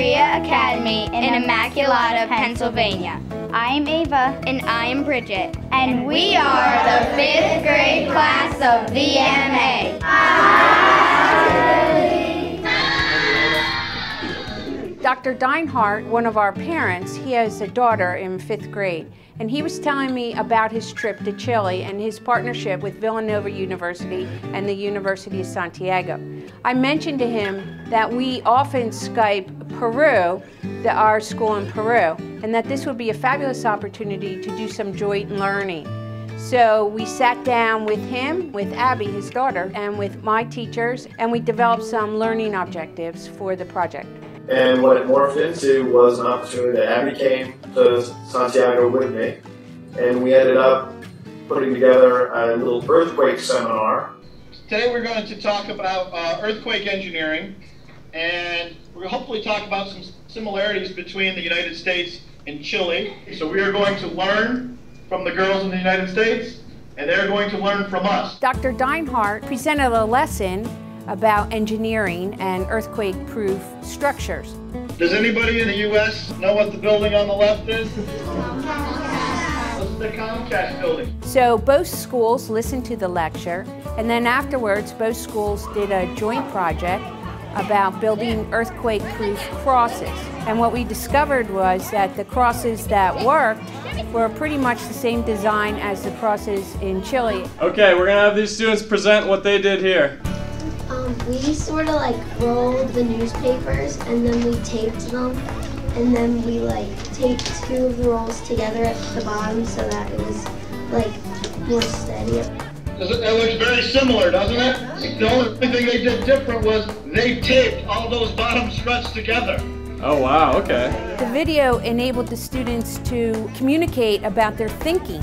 Korea Academy in Immaculata, Pennsylvania. I am Ava. And I am Bridget. And we are the 5th grade class of VMA. Dr. Deinhardt, one of our parents, he has a daughter in 5th grade, and he was telling me about his trip to Chile and his partnership with Villanova University and the University of Santiago. I mentioned to him that we often Skype Peru, our school in Peru, and that this would be a fabulous opportunity to do some joint learning. So we sat down with him, with Abby, his daughter, and with my teachers, and we developed some learning objectives for the project. And what it morphed into was an opportunity that Abby came to Santiago with me, and we ended up putting together a little earthquake seminar. Today we're going to talk about earthquake engineering, and we'll hopefully talk about some similarities between the United States and Chile. So we are going to learn from the girls in the United States, and they're going to learn from us. Dr. Deinhardt presented a lesson about engineering and earthquake-proof structures. Does anybody in the U.S. know what the building on the left is? This is the Comcast building. So both schools listened to the lecture, and then afterwards both schools did a joint project about building earthquake-proof crosses. And what we discovered was that the crosses that worked were pretty much the same design as the crosses in Chile. Okay, we're gonna have these students present what they did here. We sort of like rolled the newspapers and then we taped them, and then we like taped 2 of the rolls together at the bottom so that it was like more steady. It looks very similar, doesn't it? The only thing they did different was they taped all those bottom struts together. Oh wow, okay. The video enabled the students to communicate about their thinking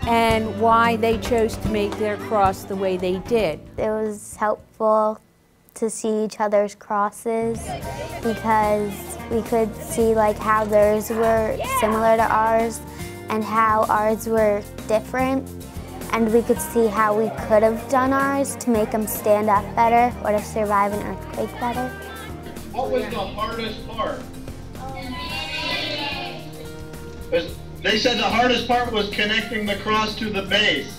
and why they chose to make their cross the way they did. It was helpful to see each other's crosses because we could see like how theirs were similar to ours and how ours were different, and we could see how we could have done ours to make them stand up better or to survive an earthquake better. What was the hardest part? They said the hardest part was connecting the cross to the base.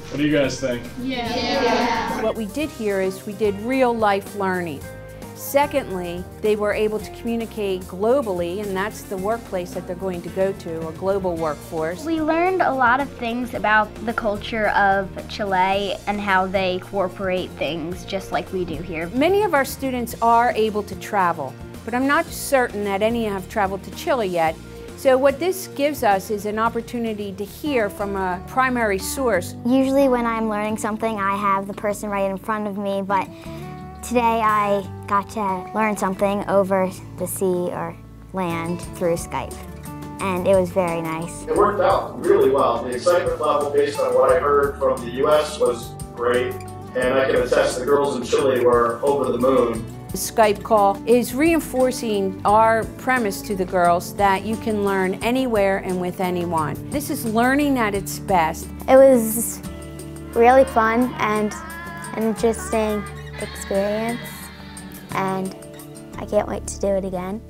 What do you guys think? Yeah. What we did here is we did real life learning. Secondly, they were able to communicate globally, and that's the workplace that they're going to go to, a global workforce. We learned a lot of things about the culture of Chile and how they incorporate things just like we do here. Many of our students are able to travel, but I'm not certain that any have traveled to Chile yet. So what this gives us is an opportunity to hear from a primary source. Usually when I'm learning something, I have the person right in front of me, but today I got to learn something over the sea or land through Skype, and it was very nice. It worked out really well. The excitement level based on what I heard from the U.S. was great, and I can attest the girls in Chile were over the moon. The Skype call is reinforcing our premise to the girls that you can learn anywhere and with anyone. This is learning at its best. It was really fun and an interesting experience, and I can't wait to do it again.